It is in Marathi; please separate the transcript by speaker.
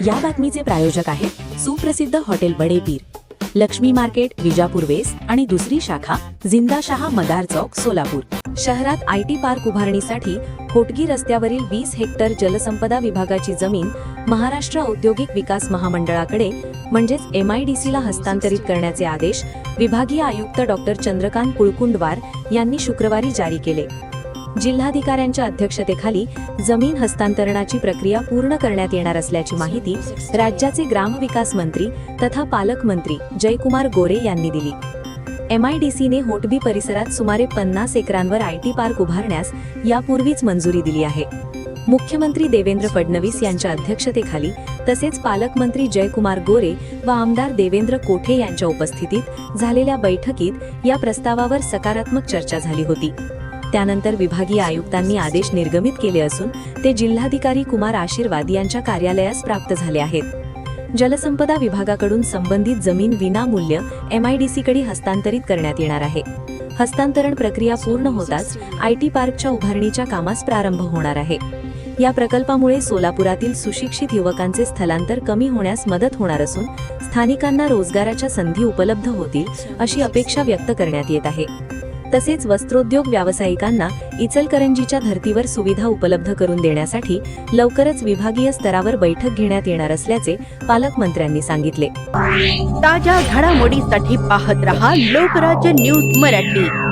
Speaker 1: या बातमीचे प्रायोजक आहेत सुप्रसिद्ध हॉटेल बडे पीर, लक्ष्मी मार्केट, विजापूर वेस्ट आणि दुसरी शाखा जिंदाशहा मदार चौक, सोलापूर. शहरात आयटी पार्क उभारणीसाठी होटगी रस्त्यावरील 20 हेक्टर जलसंपदा विभागाची जमीन महाराष्ट्र औद्योगिक विकास महामंडळाकडे म्हणजेच MIDCला हस्तांतरित करण्याचे आदेश विभागीय आयुक्त डॉ. चंद्रकांत कुळकुंडवार यांनी शुक्रवारी जारी केले. जिल्हाधिकाऱ्यांच्या अध्यक्षतेखाली जमीन हस्तांतरणाची प्रक्रिया पूर्ण करण्यात येणार असल्याची माहिती राज्याचे ग्रामविकास मंत्री तथा पालकमंत्री जयकुमार गोरे यांनी दिली. MIDCने होटबी परिसरात सुमारे 50 एकरांवर आयटी पार्क उभारण्यास यापूर्वीच मंजुरी दिली आहे. मुख्यमंत्री देवेंद्र फडणवीस यांच्या अध्यक्षतेखाली तसेच पालकमंत्री जयकुमार गोरे व आमदार देवेंद्र कोठे यांच्या उपस्थितीत झालेल्या बैठकीत या प्रस्तावावर सकारात्मक चर्चा झाली होती. त्यानंतर विभागीय आयुक्तांनी आदेश निर्गमित केले असून ते जिल्हाधिकारी कुमार आशीर्वाद यांच्या कार्यालयास प्राप्त झाले आहेत. जलसंपदा विभागाकडून संबंधित जमीन विनामूल्य MIDCकडे हस्तांतरित करण्यात येणार आहे. हस्तांतरण प्रक्रिया पूर्ण होताच आयटी पार्कच्या उभारणीच्या कामास प्रारंभ होणार आहे. या प्रकल्पामुळे सोलापुरातील सुशिक्षित युवकांचे स्थलांतर कमी होण्यास मदत होणार असून स्थानिकांना रोजगाराच्या संधी उपलब्ध होतील अशी अपेक्षा व्यक्त करण्यात येत आहे. तसेच वस्त्रोद्योग व्यावसायिकांना इचलकरंजीच्या धर्तीवर सुविधा उपलब्ध करून देण्यासाठी लवकरच विभागीय स्तरावर बैठक घेण्यात येणार असल्याचे पालकमंत्र्यांनी सांगितले.
Speaker 2: ताज्या घडामोडीसाठी पाहत रहा लोकराज्य न्यूज मराठी.